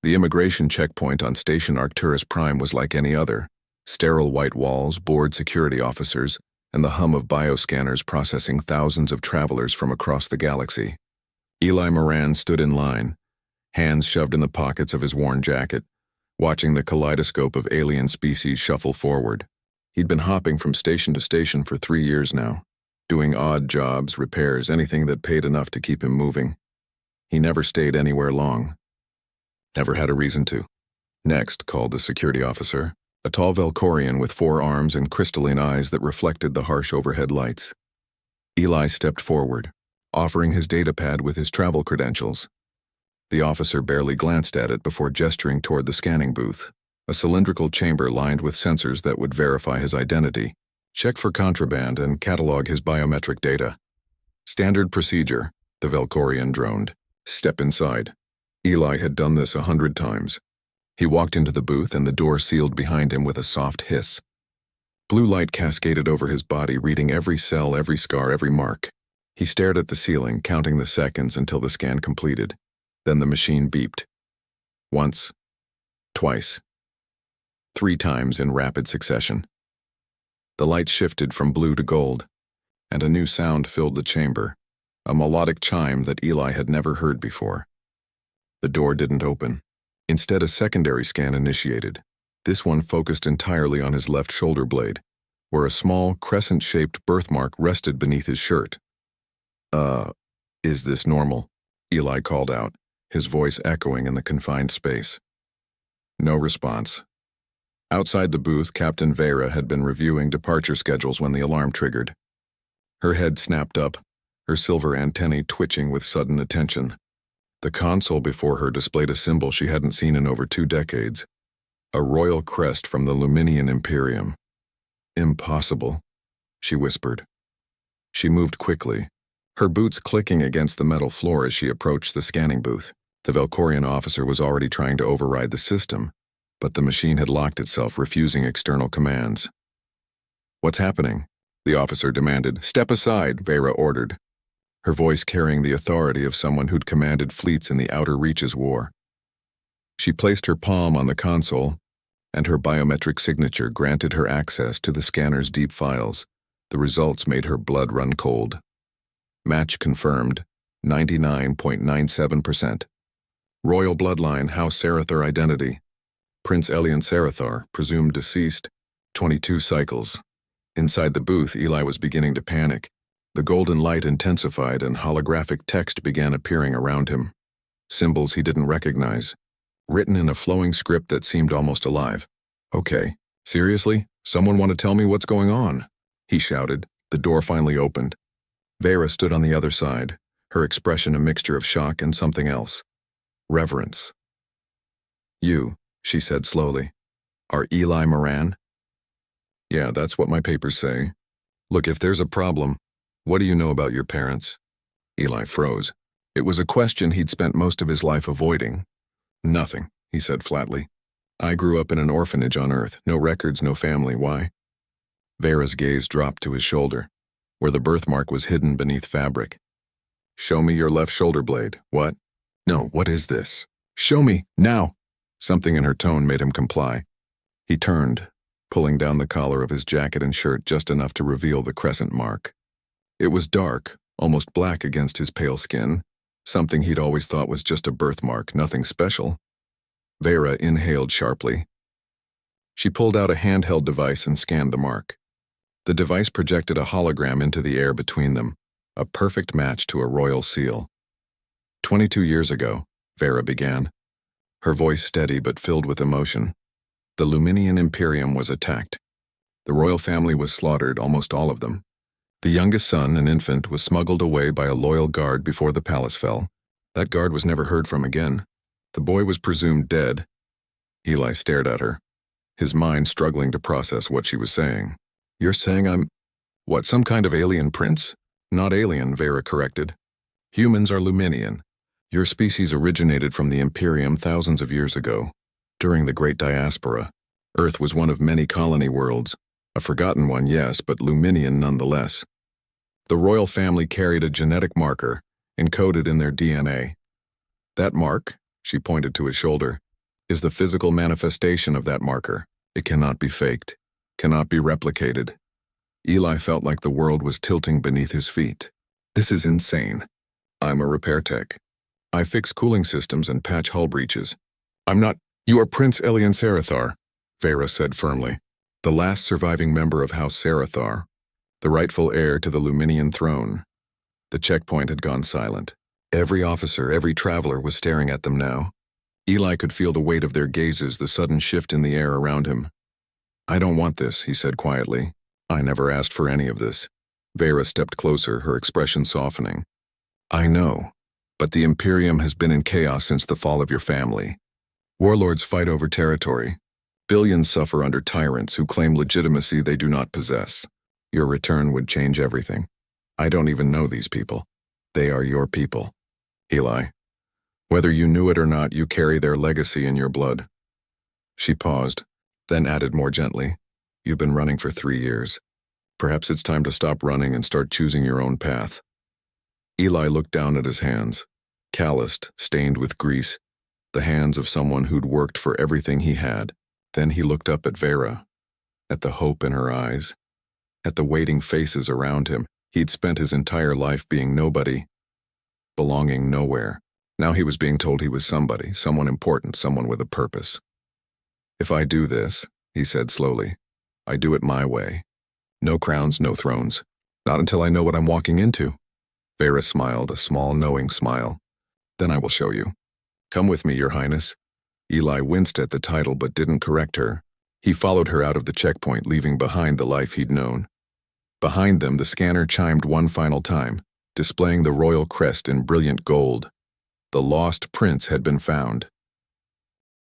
The immigration checkpoint on Station Arcturus Prime was like any other. Sterile white walls, bored security officers, and the hum of bioscanners processing thousands of travelers from across the galaxy. Eli Moran stood in line, hands shoved in the pockets of his worn jacket, watching the kaleidoscope of alien species shuffle forward. He'd been hopping from station to station for 3 years now, doing odd jobs, repairs, anything that paid enough to keep him moving. He never stayed anywhere long. Never had a reason to. Next, called the security officer, a tall Velcorian with 4 arms and crystalline eyes that reflected the harsh overhead lights. Eli stepped forward, offering his datapad with his travel credentials. The officer barely glanced at it before gesturing toward the scanning booth, a cylindrical chamber lined with sensors that would verify his identity, check for contraband, and catalog his biometric data. Standard procedure, the Velcorian droned. Step inside. Eli had done this 100 times. He walked into the booth and the door sealed behind him with a soft hiss. Blue light cascaded over his body, reading every cell, every scar, every mark. He stared at the ceiling, counting the seconds until the scan completed. Then the machine beeped. Once, twice, 3 times in rapid succession. The light shifted from blue to gold, and a new sound filled the chamber, a melodic chime that Eli had never heard before. The door didn't open. Instead, a secondary scan initiated. This one focused entirely on his left shoulder blade, where a small, crescent-shaped birthmark rested beneath his shirt. Is this normal? Eli called out, his voice echoing in the confined space. No response. Outside the booth, Captain Vera had been reviewing departure schedules when the alarm triggered. Her head snapped up, her silver antennae twitching with sudden attention. The console before her displayed a symbol she hadn't seen in over 2 decades. A royal crest from the Luminian Imperium. Impossible, she whispered. She moved quickly, her boots clicking against the metal floor as she approached the scanning booth. The Velcorian officer was already trying to override the system, but the machine had locked itself, refusing external commands. What's happening? The officer demanded. Step aside, Vera ordered, her voice carrying the authority of someone who'd commanded fleets in the Outer Reaches War. She placed her palm on the console, and her biometric signature granted her access to the scanner's deep files. The results made her blood run cold. Match confirmed, 99.97%. Royal bloodline, House Sarathar identity. Prince Elian Sarathar, presumed deceased, 22 cycles. Inside the booth, Eli was beginning to panic. The golden light intensified and holographic text began appearing around him. Symbols he didn't recognize, written in a flowing script that seemed almost alive. Okay, seriously? Someone want to tell me what's going on? He shouted. The door finally opened. Vera stood on the other side, her expression a mixture of shock and something else. Reverence. You, she said slowly, are Eli Moran? Yeah, that's what my papers say. Look, if there's a problem, what do you know about your parents? Eli froze. It was a question he'd spent most of his life avoiding. Nothing, he said flatly. I grew up in an orphanage on Earth. No records, no family. Why? Vera's gaze dropped to his shoulder, where the birthmark was hidden beneath fabric. Show me your left shoulder blade. What? No, what is this? Show me, now! Something in her tone made him comply. He turned, pulling down the collar of his jacket and shirt just enough to reveal the crescent mark. It was dark, almost black against his pale skin, something he'd always thought was just a birthmark, nothing special. Vera inhaled sharply. She pulled out a handheld device and scanned the mark. The device projected a hologram into the air between them, a perfect match to a royal seal. 22 years ago, Vera began, her voice steady but filled with emotion. The Luminian Imperium was attacked. The royal family was slaughtered, almost all of them. The youngest son, an infant, was smuggled away by a loyal guard before the palace fell. That guard was never heard from again. The boy was presumed dead. Eli stared at her, his mind struggling to process what she was saying. You're saying I'm, what, some kind of alien prince? Not alien, Vera corrected. Humans are Luminian. Your species originated from the Imperium thousands of years ago. During the Great Diaspora, Earth was one of many colony worlds. A forgotten one, yes, but Luminian nonetheless. The royal family carried a genetic marker, encoded in their DNA. That mark, she pointed to his shoulder, is the physical manifestation of that marker. It cannot be faked, cannot be replicated. Eli felt like the world was tilting beneath his feet. This is insane. I'm a repair tech. I fix cooling systems and patch hull breaches. I'm not— You are Prince Elian Sarathar, Vera said firmly, the last surviving member of House Sarathar, the rightful heir to the Luminian throne. The checkpoint had gone silent. Every officer, every traveler was staring at them now. Eli could feel the weight of their gazes, the sudden shift in the air around him. I don't want this, he said quietly. I never asked for any of this. Vera stepped closer, her expression softening. I know, but the Imperium has been in chaos since the fall of your family. Warlords fight over territory. Billions suffer under tyrants who claim legitimacy they do not possess. Your return would change everything. I don't even know these people. They are your people. Eli, whether you knew it or not, you carry their legacy in your blood. She paused, then added more gently, You've been running for 3 years. Perhaps it's time to stop running and start choosing your own path. Eli looked down at his hands, calloused, stained with grease, the hands of someone who'd worked for everything he had. Then he looked up at Vera, at the hope in her eyes, at the waiting faces around him. He'd spent his entire life being nobody, belonging nowhere. Now he was being told he was somebody, someone important, someone with a purpose. If I do this, he said slowly, I do it my way. No crowns, no thrones. Not until I know what I'm walking into. Vera smiled, a small, knowing smile. Then I will show you. Come with me, Your Highness. Eli winced at the title but didn't correct her. He followed her out of the checkpoint, leaving behind the life he'd known. Behind them, the scanner chimed one final time, displaying the royal crest in brilliant gold. The lost prince had been found.